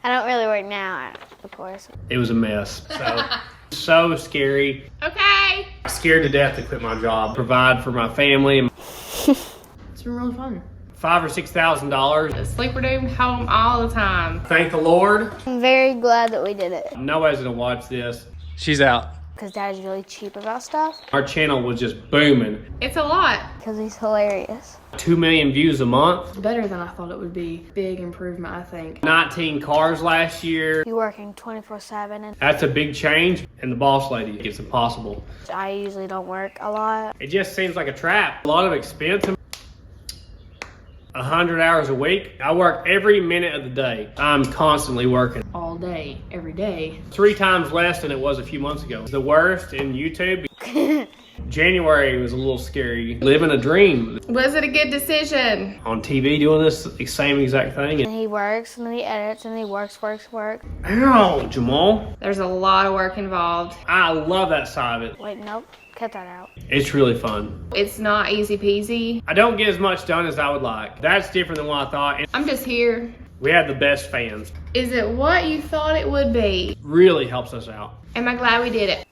I don't really work now, of course. It was a mess. So scary. Okay. Scared to death to quit my job, provide for my family. It's been really fun. $5,000 or $6,000. Sleeperdude home all the time. Thank the Lord. I'm very glad that we did it. Nobody's gonna watch this. She's out. Because Dad's really cheap about stuff. Our channel was just booming. It's a lot. Because he's hilarious. 2 million views a month. Better than I thought it would be. Big improvement, I think. 19 cars last year. You're working 24/7 and That's a big change. And the boss lady, it's impossible. I usually don't work a lot. It just seems like a trap. A lot of expense. 100 hours a week. I work every minute of the day. I'm constantly working. All day, every day. 3 times less than it was a few months ago. It's the worst in YouTube. January was a little scary. Living a dream. Was it a good decision? On TV doing this same exact thing. And he works and then he edits and he works. Ow, Jamal. There's a lot of work involved. I love that side of it. Wait, nope. Cut that out. It's really fun. It's not easy peasy. I don't get as much done as I would like. That's different than what I thought. And I'm just here. we have the best fans. Is it what you thought it would be? Really helps us out. Am I glad we did it?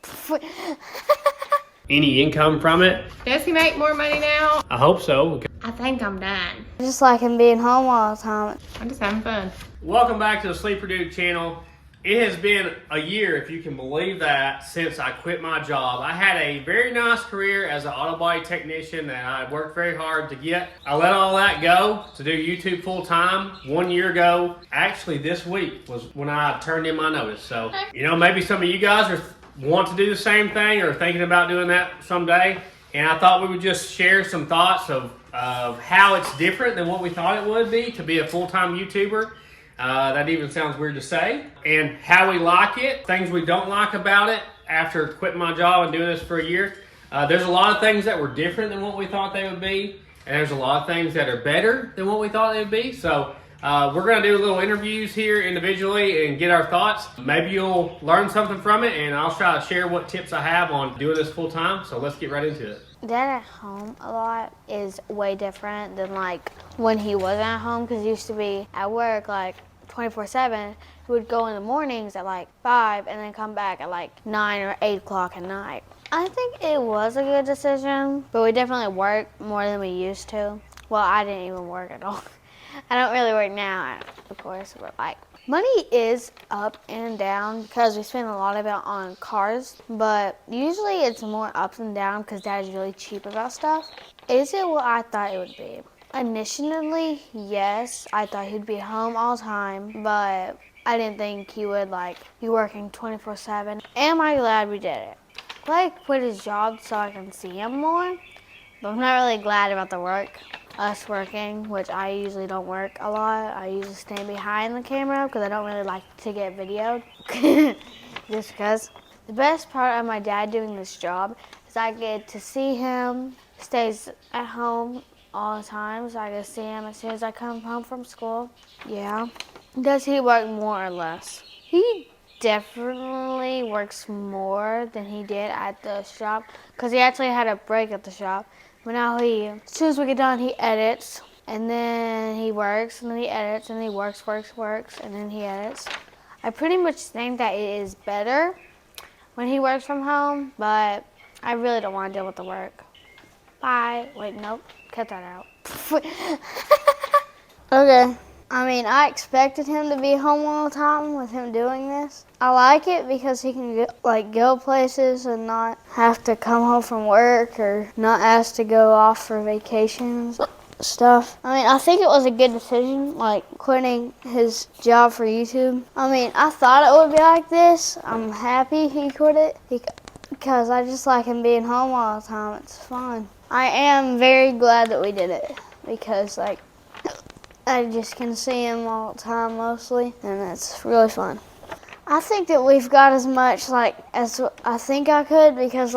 Any income from it? Does he make more money now? I hope so. I think I'm done. I just like him being home all the time. I'm just having fun. Welcome back to the Sleeperdude channel. It has been a year, if you can believe that, since I quit my job. I had a very nice career as an Autobody technician that I worked very hard to get. I let all that go to do YouTube full time 1 year ago. Actually, this week was when I turned in my notice. So, maybe some of you guys want to do the same thing or thinking about doing that someday. And I thought we would just share some thoughts of how it's different than what we thought it would be to be a full-time YouTuber. That even sounds weird to say. And how we like it, things we don't like about it after quitting my job and doing this for a year. There's a lot of things that were different than what we thought they would be. And there's a lot of things that are better than what we thought they would be. So we're going to do little interviews here individually and get our thoughts. Maybe you'll learn something from it, and I'll try to share what tips I have on doing this full time. So let's get right into it. Dad at home a lot is way different than like when he wasn't at home, because he used to be at work like 24/7. He would go in the mornings at like 5 and then come back at like 9 or 8 o'clock at night. I think it was a good decision, but we definitely work more than we used to. Well, I didn't even work at all. I don't really work now, of course, but like money is up and down because we spend a lot of it on cars, but usually it's more ups and downs because Dad's really cheap about stuff. Is it what I thought it would be? Initially, yes, I thought he'd be home all the time, but I didn't think he would be working 24/7. Am I glad we did it? Glad he quit his job so I can see him more, but I'm not really glad about the work. Us working, which I usually don't work a lot. I usually stand behind the camera because I don't really like to get videoed. Just because. The best part of my dad doing this job is I get to see him. He stays at home all the time, so I get to see him as soon as I come home from school. Yeah. Does he work more or less? He definitely works more than he did at the shop because he actually had a break at the shop. But now as soon as we get done, he edits, and then he works, and then he edits, and then he works, and then he edits. I pretty much think that it is better when he works from home, but I really don't want to deal with the work. Bye. Wait, nope. Cut that out. Okay. I mean, I expected him to be home all the time with him doing this. I like it because he can go places and not have to come home from work or not asked to go off for vacations stuff. I mean, I think it was a good decision, quitting his job for YouTube. I mean, I thought it would be like this. I'm happy he quit it because I just like him being home all the time. It's fun. I am very glad that we did it because I just can see him all the time mostly, and it's really fun. I think that we've got as much as I think I could because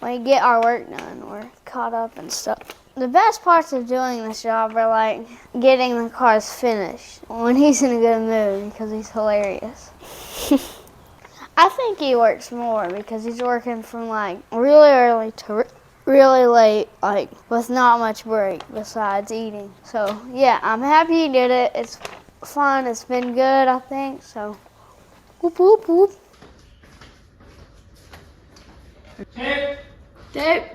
we get our work done, we're caught up and stuff. The best parts of doing this job are getting the cars finished when he's in a good mood because he's hilarious. I think he works more because he's working from really early to really late, with not much break besides eating. So yeah, I'm happy he did it. fun. It's been good, I think. So, whoop, whoop, whoop. Dude. Okay.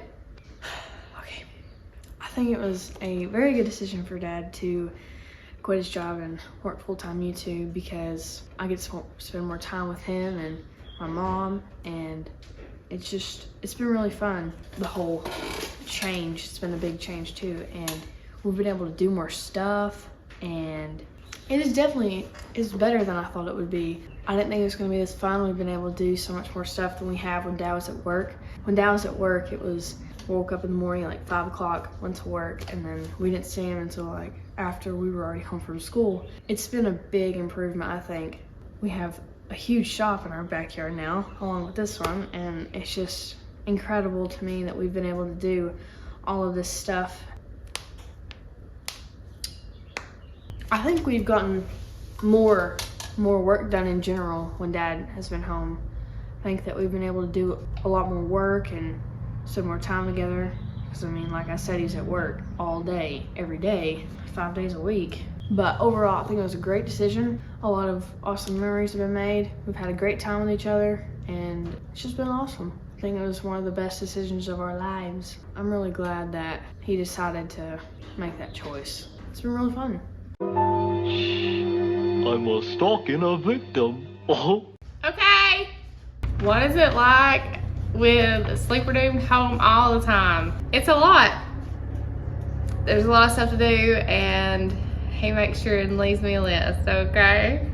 I think it was a very good decision for Dad to quit his job and work full-time YouTube because I get to spend more time with him and my mom, and it's been really fun. The whole change, it's been a big change too, and we've been able to do more stuff, and it is definitely better than I thought it would be. I didn't think it was going to be this fun. We've been able to do so much more stuff than we have when Dad was at work. When Dad was at work, it was woke up in the morning like 5 o'clock, went to work, and then we didn't see him until like after we were already home from school. It's been a big improvement, I think. We have a huge shop in our backyard now, along with this one, and it's just incredible to me that we've been able to do all of this stuff. I think we've gotten more work done in general when Dad has been home. I think that we've been able to do a lot more work and spend more time together. Because I mean, like I said, he's at work all day, every day, 5 days a week. But overall, I think it was a great decision. A lot of awesome memories have been made. We've had a great time with each other, and it's just been awesome. I think it was one of the best decisions of our lives. I'm really glad that he decided to make that choice. It's been really fun. I'm a stalking a victim. Oh. Okay. What is it like with Sleeperdude home all the time? It's a lot. There's a lot of stuff to do, and he makes sure and leaves me a list, okay?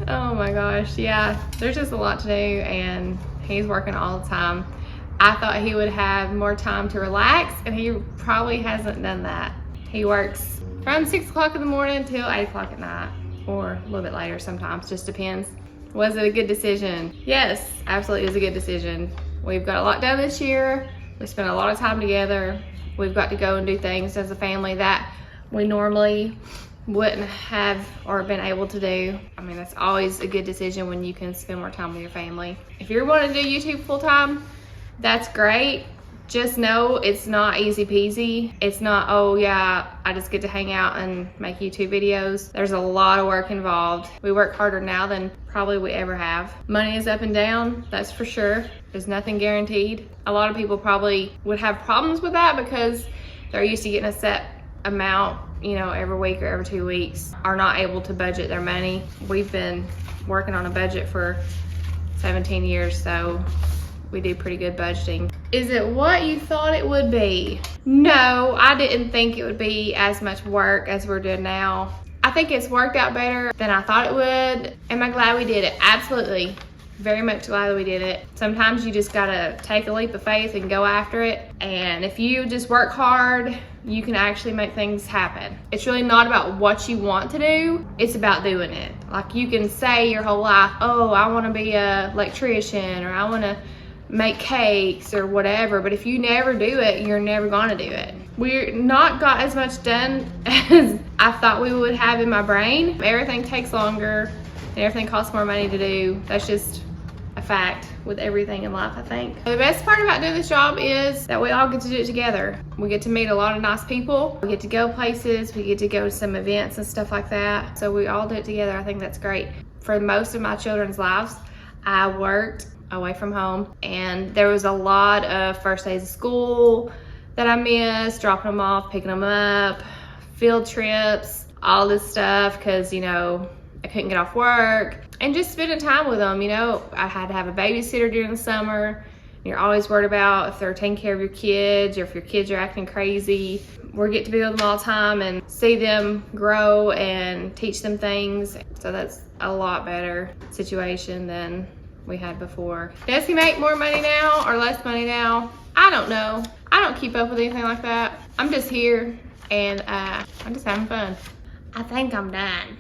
Oh my gosh, yeah. There's just a lot to do, and he's working all the time. I thought he would have more time to relax, and he probably hasn't done that. He works from 6 o'clock in the morning till 8 o'clock at night, or a little bit later sometimes, just depends. Was it a good decision? Yes, absolutely, it was a good decision. We've got a lot done this year. We spent a lot of time together. We've got to go and do things as a family that we normally wouldn't have or been able to do. I mean, that's always a good decision when you can spend more time with your family. If you're wanting to do YouTube full time, that's great. Just know it's not easy peasy. It's not, oh yeah, I just get to hang out and make YouTube videos. There's a lot of work involved. We work harder now than probably we ever have. Money is up and down, that's for sure. There's nothing guaranteed. A lot of people probably would have problems with that because they're used to getting a set amount, you know, every week or every 2 weeks, are not able to budget their money. We've been working on a budget for 17 years, so we do pretty good budgeting. Is it what you thought it would be? No, I didn't think it would be as much work as we're doing now. I think it's worked out better than I thought it would. Am I glad we did it? Absolutely. Very much glad that we did it. Sometimes you just gotta take a leap of faith and go after it. And if you just work hard, you can actually make things happen. It's really not about what you want to do, it's about doing it. Like, you can say your whole life, oh, I wanna be an electrician, or I wanna make cakes or whatever, but if you never do it, you're never gonna do it. We're not got as much done as I thought we would have in my brain. Everything takes longer and everything costs more money to do. That's just a fact with everything in life, I think. The best part about doing this job is that we all get to do it together. We get to meet a lot of nice people. We get to go places. We get to go to some events and stuff like that. So we all do it together. I think that's great. For most of my children's lives, I worked away from home, and there was a lot of first days of school that I missed, dropping them off, picking them up, field trips, all this stuff, because, you know, I couldn't get off work, and just spending time with them. You know, I had to have a babysitter during the summer. You're always worried about if they're taking care of your kids, or if your kids are acting crazy. We get to be with them all the time and see them grow and teach them things. So that's a lot better situation than we had before. Does he make more money now or less money now? I don't know. I don't keep up with anything like that. I'm just here, and I'm just having fun. I think I'm done.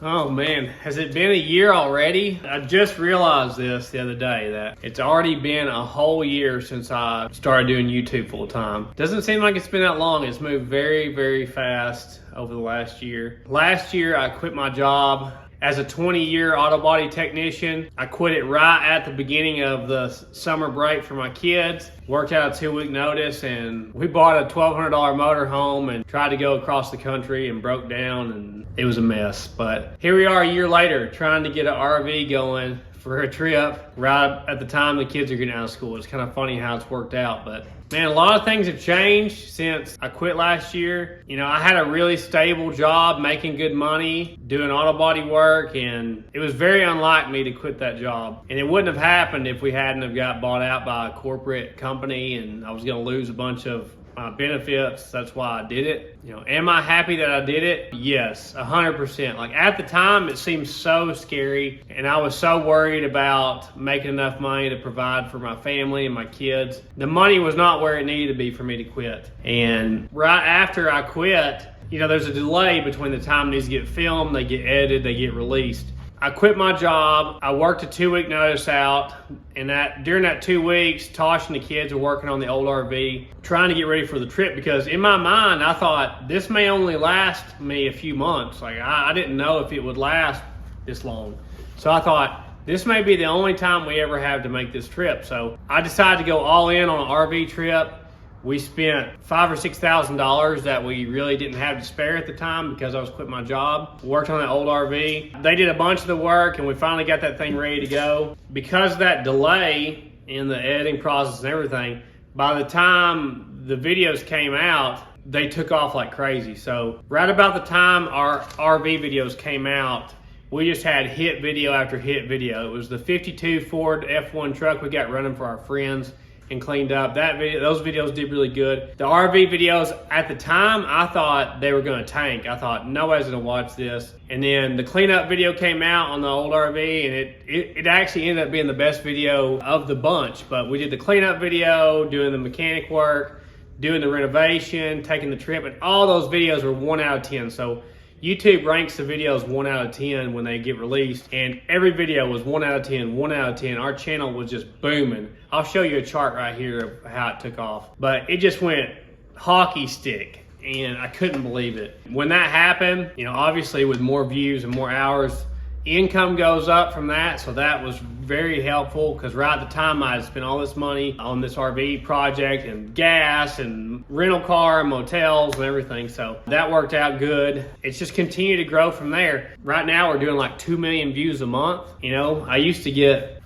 Oh man, has it been a year already? I just realized this the other day, that it's already been a whole year since I started doing YouTube full time. Doesn't seem like it's been that long. It's moved very, very fast over the last year. Last year I quit my job as a 20-year Autobody technician. I quit it right at the beginning of the summer break for my kids. Worked out a 2-week notice, and we bought a $1,200 motor home and tried to go across the country and broke down, and it was a mess. But here we are a year later trying to get an RV going for a trip right at the time the kids are getting out of school. It's kind of funny how it's worked out, but man, a lot of things have changed since I quit last year. You know, I had a really stable job, making good money, doing Autobody work, and it was very unlike me to quit that job. And it wouldn't have happened if we hadn't have got bought out by a corporate company and I was gonna lose a bunch of my benefits. That's why I did it. You know, am I happy that I did it? Yes, 100%. Like at the time, it seemed so scary, and I was so worried about making enough money to provide for my family and my kids. The money was not where it needed to be for me to quit. And right after I quit, you know, there's a delay between the time these get filmed, they get edited, they get released. I quit my job. I worked a 2-week notice out, and during that 2 weeks, Tosh and the kids were working on the old RV, trying to get ready for the trip, because in my mind, I thought this may only last me a few months. Like I didn't know if it would last this long. So I thought, this may be the only time we ever have to make this trip. So I decided to go all in on an RV trip. We spent $5,000 or $6,000 that we really didn't have to spare at the time because I was quitting my job. Worked on that old RV. They did a bunch of the work, and we finally got that thing ready to go. Because of that delay in the editing process and everything, by the time the videos came out, they took off like crazy. So right about the time our RV videos came out, we just had hit video after hit video. It was the 52 Ford F1 truck we got running for our friends and cleaned up. Those videos did really good. The RV videos, at the time, I thought they were gonna tank. I thought nobody's gonna watch this. And then the cleanup video came out on the old RV, and it actually ended up being the best video of the bunch. But we did the cleanup video, doing the mechanic work, doing the renovation, taking the trip, and all those videos were 1 out of 10. So YouTube ranks the videos 1 out of 10 when they get released, and every video was 1 out of 10, 1 out of 10. Our channel was just booming. I'll show you a chart right here of how it took off. But it just went hockey stick, and I couldn't believe it. When that happened, you know, obviously with more views and more hours, income goes up from that, so that was very helpful, because right at the time I had spent all this money on this RV project and gas and rental car and motels and everything, so that worked out good. It's just continued to grow from there. Right now we're doing like 2 million views a month. You know, I used to get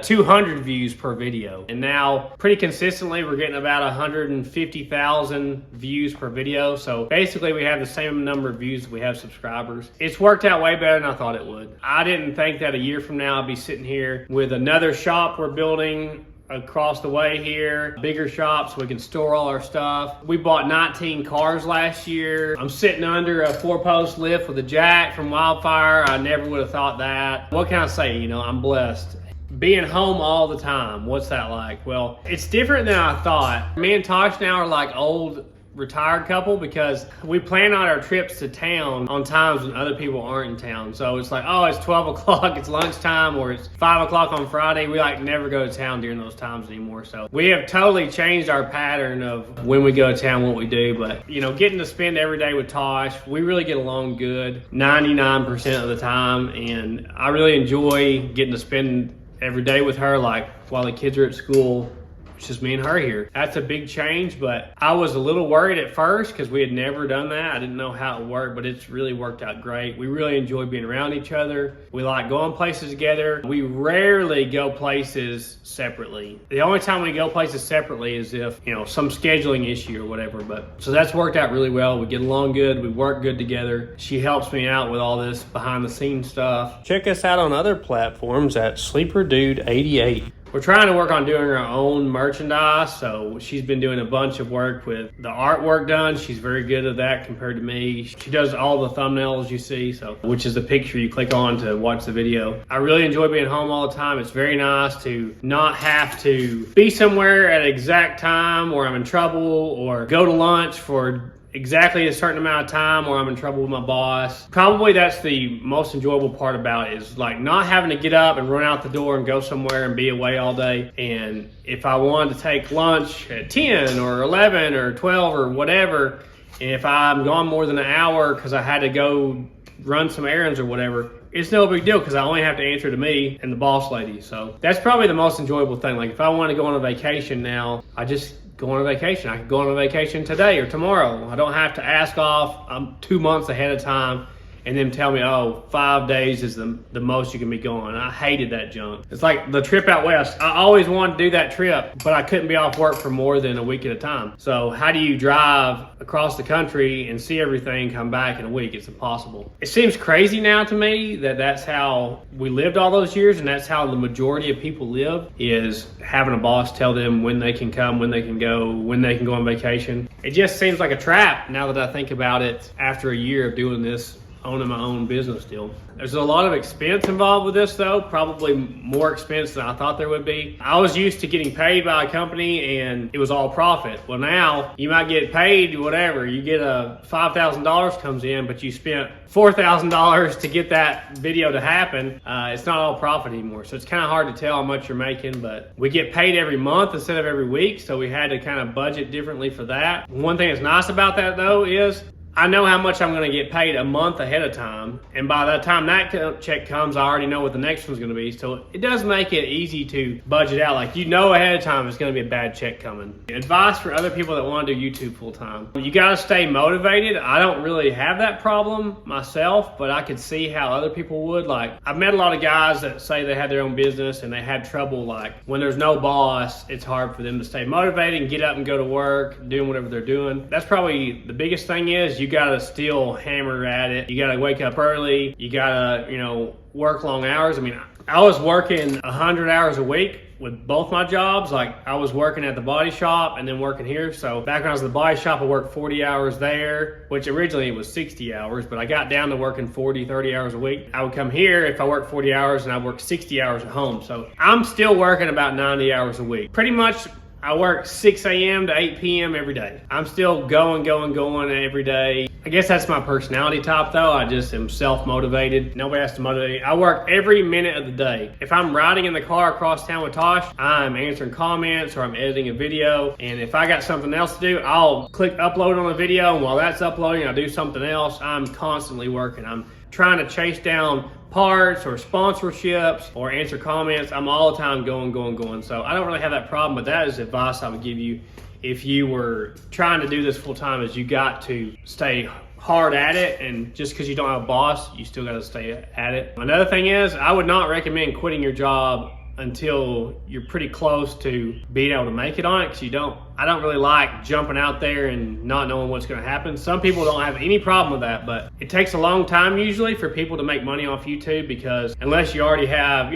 200 views per video, and now pretty consistently we're getting about 150,000 views per video. So basically we have the same number of views that we have subscribers. It's worked out way better than I thought it would. I didn't think that a year from now I'd be sitting here with another shop we're building across the way here, bigger shop so we can store all our stuff. We bought 19 cars last year. I'm sitting under a 4-post lift with a jack from Wildfire. I never would have thought that. What can I say? You know, I'm blessed. Being home all the time, what's that like? Well, it's different than I thought. Me and Tosh now are like old retired couple, because we plan out our trips to town on times when other people aren't in town. So it's like, oh, it's 12 o'clock, it's lunchtime, or it's 5 o'clock on Friday. We like never go to town during those times anymore. So we have totally changed our pattern of when we go to town, what we do. But you know, getting to spend every day with Tosh, we really get along good 99% of the time, and I really enjoy getting to spend every day with her, like while the kids are at school. It's just me and her here. That's a big change, but I was a little worried at first because we had never done that. I didn't know how it worked, but it's really worked out great. We really enjoy being around each other. We like going places together. We rarely go places separately. The only time we go places separately is if, you know, some scheduling issue or whatever. But so that's worked out really well. We get along good. We work good together. She helps me out with all this behind the scenes stuff. Check us out on other platforms at Sleeperdude 88. We're trying to work on doing our own merchandise, so she's been doing a bunch of work with the artwork done. She's very good at that compared to me. She does all the thumbnails you see, so which is the picture you click on to watch the video. I really enjoy being home all the time. It's very nice to not have to be somewhere at an exact time or I'm in trouble, or go to lunch for exactly a certain amount of time or I'm in trouble with my boss. Probably that's the most enjoyable part about it, is like not having to get up and run out the door and go somewhere and be away all day. And if I wanted to take lunch at 10 or 11 or 12 or whatever, and if I'm gone more than an hour because I had to go run some errands or whatever, it's no big deal because I only have to answer to me and the boss lady. So that's probably the most enjoyable thing. Like if I want to go on a vacation now, I just go on a vacation. I can go on a vacation today or tomorrow. I don't have to ask off 2 months ahead of time and then tell me, oh, 5 days is the most you can be going. I hated that junk. It's like the trip out west. I always wanted to do that trip, but I couldn't be off work for more than a week at a time. So how do you drive across the country and see everything, come back in a week? It's impossible. It seems crazy now to me that that's how we lived all those years, and that's how the majority of people live, is having a boss tell them when they can come, when they can go, when they can go on vacation. It just seems like a trap now that I think about it after a year of doing this, owning my own business still. There's a lot of expense involved with this though, probably more expense than I thought there would be. I was used to getting paid by a company and it was all profit. Well now, you might get paid whatever, you get a $5,000 comes in, but you spent $4,000 to get that video to happen. It's not all profit anymore. So it's kind of hard to tell how much you're making, but we get paid every month instead of every week. So we had to kind of budget differently for that. One thing that's nice about that though is I know how much I'm going to get paid a month ahead of time, and by the time that check comes, I already know what the next one's going to be. So it does make it easy to budget out. Like, you know ahead of time it's going to be a bad check coming. Advice for other people that want to do YouTube full time: you got to stay motivated. I don't really have that problem myself, but I could see how other people would. Like, I've met a lot of guys that say they have their own business and they have trouble, like when there's no boss, it's hard for them to stay motivated and get up and go to work doing whatever they're doing. That's probably the biggest thing. Is you gotta still hammer at it. You gotta wake up early. You gotta, work long hours. I mean, I was working 100 hours a week with both my jobs. Like, I was working at the body shop and then working here. So back when I was at the body shop, I worked 40 hours there, which originally it was 60 hours, but I got down to working 40, 30 hours a week. I would come here if I worked 40 hours and I worked 60 hours at home. So I'm still working about 90 hours a week. Pretty much I work 6 a.m. to 8 p.m. every day. I'm still going every day. I guess that's my personality type though. I just am self-motivated. Nobody has to motivate me. I work every minute of the day. If I'm riding in the car across town with Tosh, I'm answering comments or I'm editing a video. And if I got something else to do, I'll click upload on a video. And while that's uploading, I'll do something else. I'm constantly working. I'm trying to chase down parts or sponsorships or answer comments. I'm all the time going. So I don't really have that problem, but that is advice I would give you if you were trying to do this full time. Is you got to stay hard at it, and just because you don't have a boss, you still got to stay at it. Another thing is, I would not recommend quitting your job until you're pretty close to being able to make it on it, because I don't really like jumping out there and not knowing what's going to happen. Some people don't have any problem with that, but it takes a long time usually for people to make money off YouTube, because unless you already have,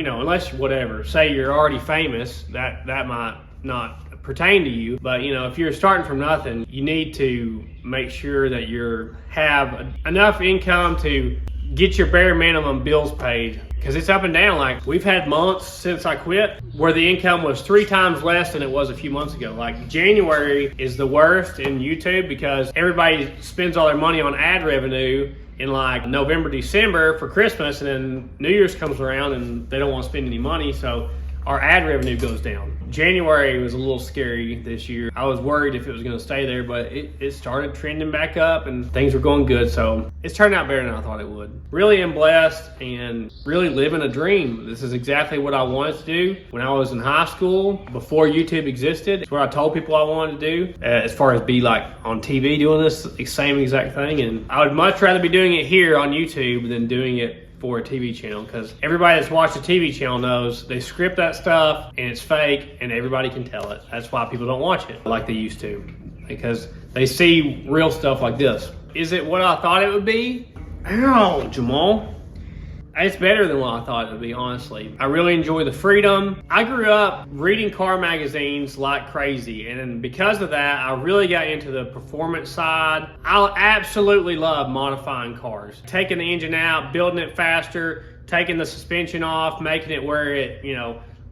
say you're already famous, that might not pertain to you. But if you're starting from nothing, you need to make sure that you have enough income to get your bare minimum bills paid, because it's up and down. Like, we've had months since I quit where the income was 3 times less than it was a few months ago. Like, January is the worst in YouTube because everybody spends all their money on ad revenue in like November, December for Christmas, and then New Year's comes around and they don't want to spend any money, so our ad revenue goes down. January was a little scary this year. I was worried if it was going to stay there, but it started trending back up and things were going good. So it's turned out better than I thought it would. Really am blessed and really living a dream. This is exactly what I wanted to do when I was in high school, before YouTube existed. It's what I told people I wanted to do, as far as be like on TV doing this same exact thing. And I would much rather be doing it here on YouTube than doing it for a TV channel, because everybody that's watched a TV channel knows they script that stuff and it's fake and everybody can tell it. That's why people don't watch it like they used to, because they see real stuff like this. Is it what I thought it would be? Ow, Jamal. It's better than what I thought it would be, honestly. I really enjoy the freedom. I grew up reading car magazines like crazy, and then because of that, I really got into the performance side. I absolutely love modifying cars. Taking the engine out, building it faster, taking the suspension off, making it where it,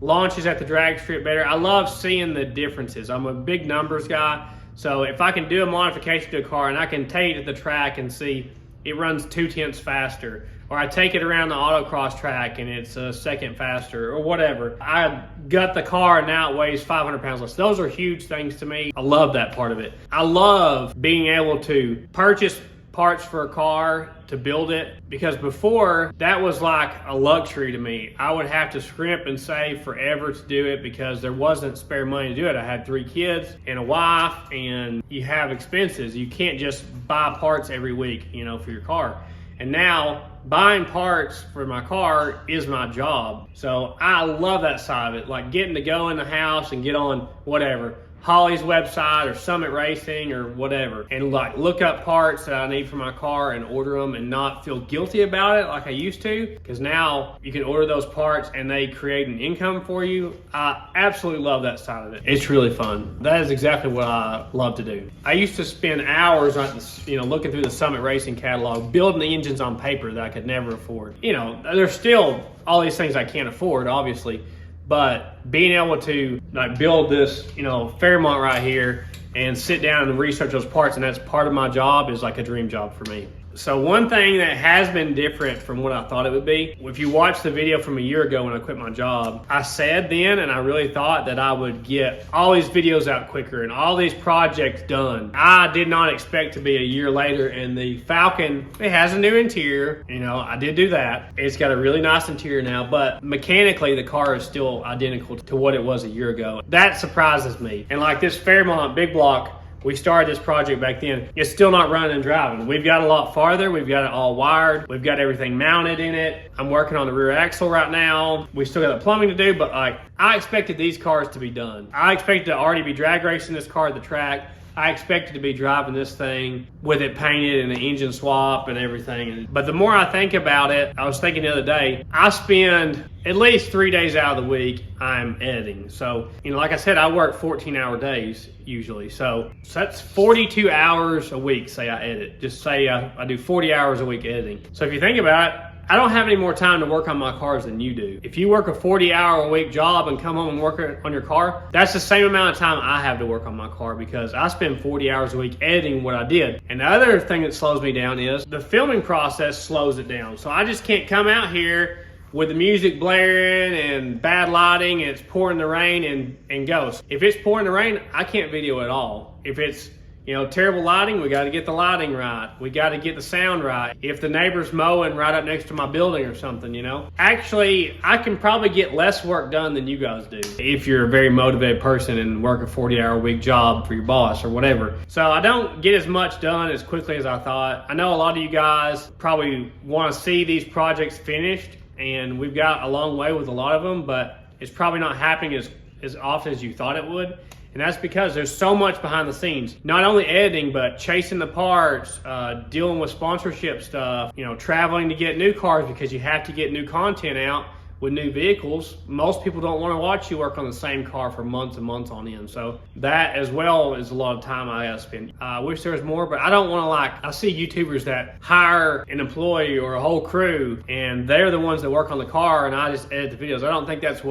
launches at the drag strip better. I love seeing the differences. I'm a big numbers guy, so if I can do a modification to a car and I can take it to the track and see it runs 0.2 faster, or I take it around the autocross track and it's a second faster, or whatever. I gut the car and now it weighs 500 pounds less. Those are huge things to me. I love that part of it. I love being able to purchase parts for a car to build it, because before that was like a luxury to me. I would have to scrimp and save forever to do it because there wasn't spare money to do it. I had 3 kids and a wife, and you have expenses. You can't just buy parts every week, you know, for your car. And now buying parts for my car is my job. So I love that side of it, like getting to go in the house and get on whatever, Holly's website or Summit Racing or whatever, and like look up parts that I need for my car and order them and not feel guilty about it like I used to, because now you can order those parts and they create an income for you. I absolutely love that side of it. It's really fun. That is exactly what I love to do. I used to spend hours on this, you know, looking through the Summit Racing catalog, building the engines on paper that I could never afford. You know, there's still all these things I can't afford, obviously, but being able to like build this, you know, Fairmont right here and sit down and research those parts, and that's part of my job, is like a dream job for me. So one thing that has been different from what I thought it would be, if you watch the video from a year ago when I quit my job, I said then, and I really thought that I would get all these videos out quicker and all these projects done. I did not expect to be a year later, and the Falcon, it has a new interior. You know, I did do that. It's got a really nice interior now, but mechanically the car is still identical to what it was a year ago. That surprises me. And like this Fairmont big block, we started this project back then. It's still not running and driving. We've got a lot farther. We've got it all wired. We've got everything mounted in it. I'm working on the rear axle right now. We still got the plumbing to do, but like I expected these cars to be done. I expected to already be drag racing this car at the track. I expected to be driving this thing with it painted and the engine swap and everything. But the more I think about it, I was thinking the other day, I spend at least 3 days out of the week I'm editing. So, you know, like I said, I work 14-hour days usually. So that's 42 hours a week, say I edit. Just say I do 40 hours a week editing. So if you think about it, I don't have any more time to work on my cars than you do. If you work a 40-hour-a-week job and come home and work on your car, that's the same amount of time I have to work on my car, because I spend 40 hours a week editing what I did. And the other thing that slows me down is the filming process slows it down. So I just can't come out here with the music blaring and bad lighting and it's pouring the rain and go. If it's pouring the rain, I can't video at all. If it's, you know, terrible lighting, we got to get the lighting right. We got to get the sound right. If the neighbor's mowing right up next to my building or something, you know. Actually, I can probably get less work done than you guys do if you're a very motivated person and work a 40-hour-a-week job for your boss or whatever. So I don't get as much done as quickly as I thought. I know a lot of you guys probably want to see these projects finished, and we've got a long way with a lot of them, but it's probably not happening as often as you thought it would. And that's because there's so much behind the scenes. Not only editing, but chasing the parts, dealing with sponsorship stuff, you know, traveling to get new cars because you have to get new content out with new vehicles. Most people don't want to watch you work on the same car for months and months on end. So that as well is a lot of time I gotta spend. I wish there was more, but I don't want to, like, I see YouTubers that hire an employee or a whole crew and they're the ones that work on the car and I just edit the videos. I don't think that's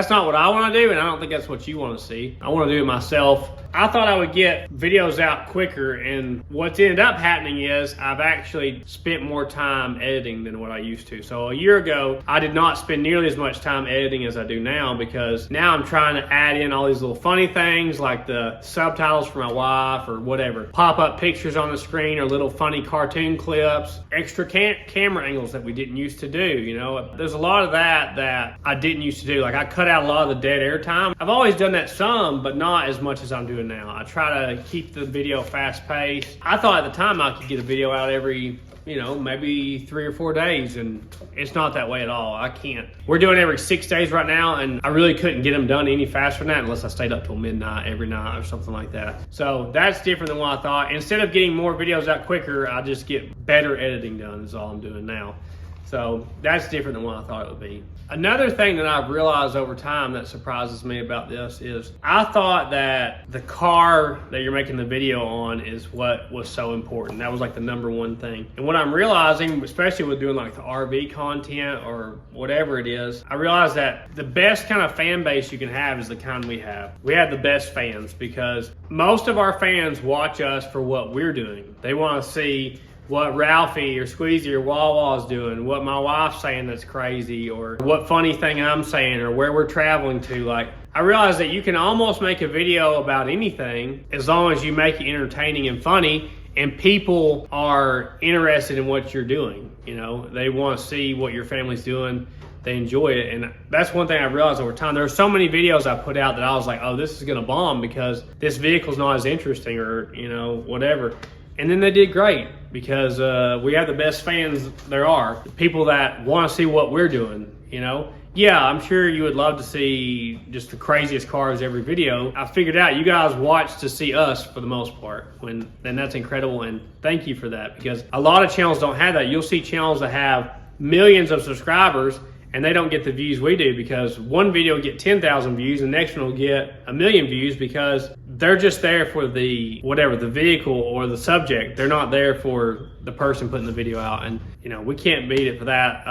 not what I want to do, and I don't think that's what you want to see. I want to do it myself. I thought I would get videos out quicker, and what's ended up happening is I've actually spent more time editing than what I used to. So a year ago, I did not spend nearly as much time editing as I do now, because now I'm trying to add in all these little funny things like the subtitles for my wife or whatever, pop-up pictures on the screen or little funny cartoon clips, extra camera angles that we didn't used to do. You know, there's a lot of that I didn't used to do. Like I cut out a lot of the dead air time. I've always done that some, but not as much as I'm doing now. I try to keep the video fast paced. I thought at the time I could get a video out every, you know, maybe 3 or 4 days, and it's not that way at all. I can't. We're doing every 6 days right now, and I really couldn't get them done any faster than that unless I stayed up till midnight every night or something like that. So that's different than what I thought. Instead of getting more videos out quicker, I just get better editing done is all I'm doing now. So that's different than what I thought it would be. Another thing that I've realized over time that surprises me about this is I thought that the car that you're making the video on is what was so important. That was like the #1 thing. And what I'm realizing, especially with doing like the RV content or whatever it is, I realized that the best kind of fan base you can have is the kind we have. We have the best fans because most of our fans watch us for what we're doing. They want to see what Ralphie or Squeezy or Wawa's doing, what my wife's saying that's crazy, or what funny thing I'm saying, or where we're traveling to. Like, I realized that you can almost make a video about anything as long as you make it entertaining and funny, and people are interested in what you're doing. You know, they want to see what your family's doing. They enjoy it, and that's one thing I realized over time. There are so many videos I put out that I was like, oh, this is gonna bomb because this vehicle's not as interesting, or you know, whatever. And then they did great because we have the best fans there are. People that want to see what we're doing, you know. Yeah, I'm sure you would love to see just the craziest cars every video. I figured out you guys watch to see us for the most part, and that's incredible, and thank you for that, because a lot of channels don't have that. You'll see channels that have millions of subscribers and they don't get the views we do, because one video will get 10,000 views and the next one will get 1 million views, because they're just there for the whatever, the vehicle or the subject. They're not there for the person putting the video out, and you know, we can't beat it for that.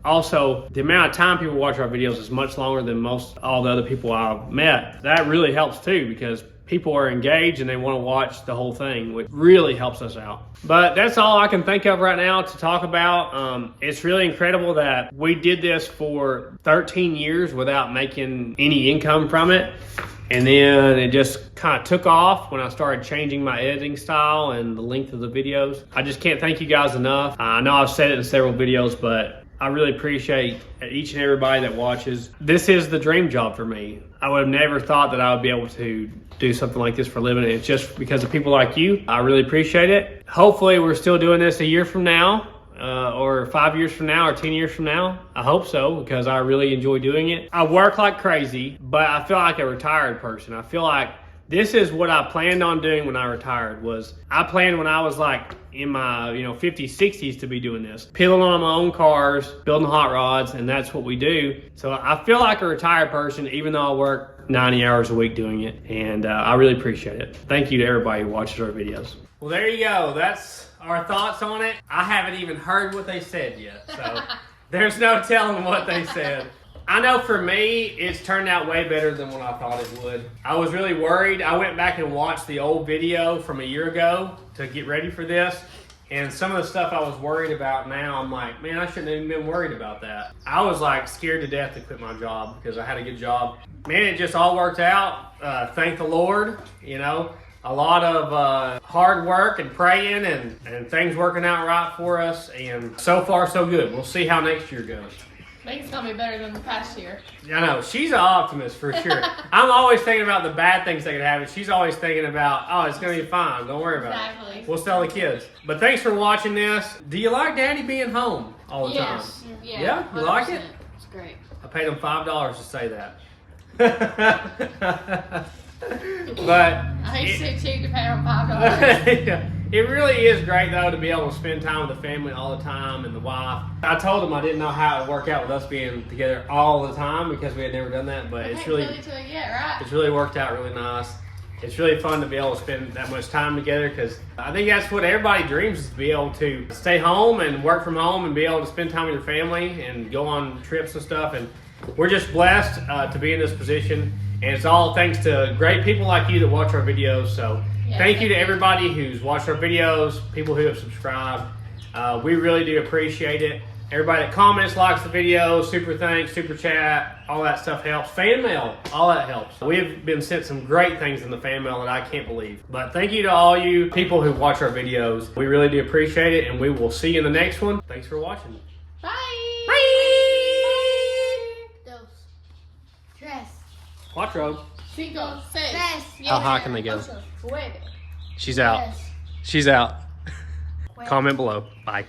Also, the amount of time people watch our videos is much longer than all the other people I've met. That really helps too, because people are engaged and they want to watch the whole thing, which really helps us out. But that's all I can think of right now to talk about. It's really incredible that we did this for 13 years without making any income from it. And then it just kind of took off when I started changing my editing style and the length of the videos. I just can't thank you guys enough. I know I've said it in several videos, but I really appreciate each and everybody that watches. This is the dream job for me. I would have never thought that I would be able to do something like this for a living. It's just because of people like you. I really appreciate it. Hopefully we're still doing this a year from now, or 5 years from now, or 10 years from now. I hope so, because I really enjoy doing it. I work like crazy, but I feel like a retired person. I feel like this is what I planned on doing when I retired. I planned when I was like in my 50s, 60s to be doing this. Peeling on my own cars, building hot rods, and that's what we do. So I feel like a retired person, even though I work 90 hours a week doing it. And I really appreciate it. Thank you to everybody who watches our videos. Well, there you go. That's our thoughts on it. I haven't even heard what they said yet, so there's no telling what they said. I know for me, it's turned out way better than what I thought it would. I was really worried. I went back and watched the old video from a year ago to get ready for this. And some of the stuff I was worried about now, I'm like, man, I shouldn't have even been worried about that. I was like scared to death to quit my job because I had a good job. Man, it just all worked out. Thank the Lord, you know. A lot of hard work and praying and things working out right for us. And so far, so good. We'll see how next year goes. I think it's gonna be better than the past year. I know, she's an optimist for sure. I'm always thinking about the bad things that could happen. She's always thinking about, oh, it's gonna be fine. Don't worry about it. We'll tell the kids. But thanks for watching this. Do you like Daddy being home all the time? Yeah, you like it? It's great. I paid him $5 to say that. But I used to cheap to pay him $5. Yeah. It really is great though to be able to spend time with the family all the time and the wife. I told him I didn't know how it would work out with us being together all the time because we had never done that, but it's really worked out really nice. It's really fun to be able to spend that much time together, because I think that's what everybody dreams, is to be able to stay home and work from home and be able to spend time with your family and go on trips and stuff. And we're just blessed to be in this position, and it's all thanks to great people like you that watch our videos. So thank you to everybody who's watched our videos, people who have subscribed. We really do appreciate it. Everybody that comments, likes the video, super thanks, super chat, all that stuff helps. Fan mail, all that helps. We've been sent some great things in the fan mail that I can't believe. But thank you to all you people who watch our videos. We really do appreciate it, and we will see you in the next one. Thanks for watching. Bye. Bye. Dos. Tres. Cuatro. Cinco. Seis. How high can they go? Nueve. She's out. She's out. Comment below. Bye.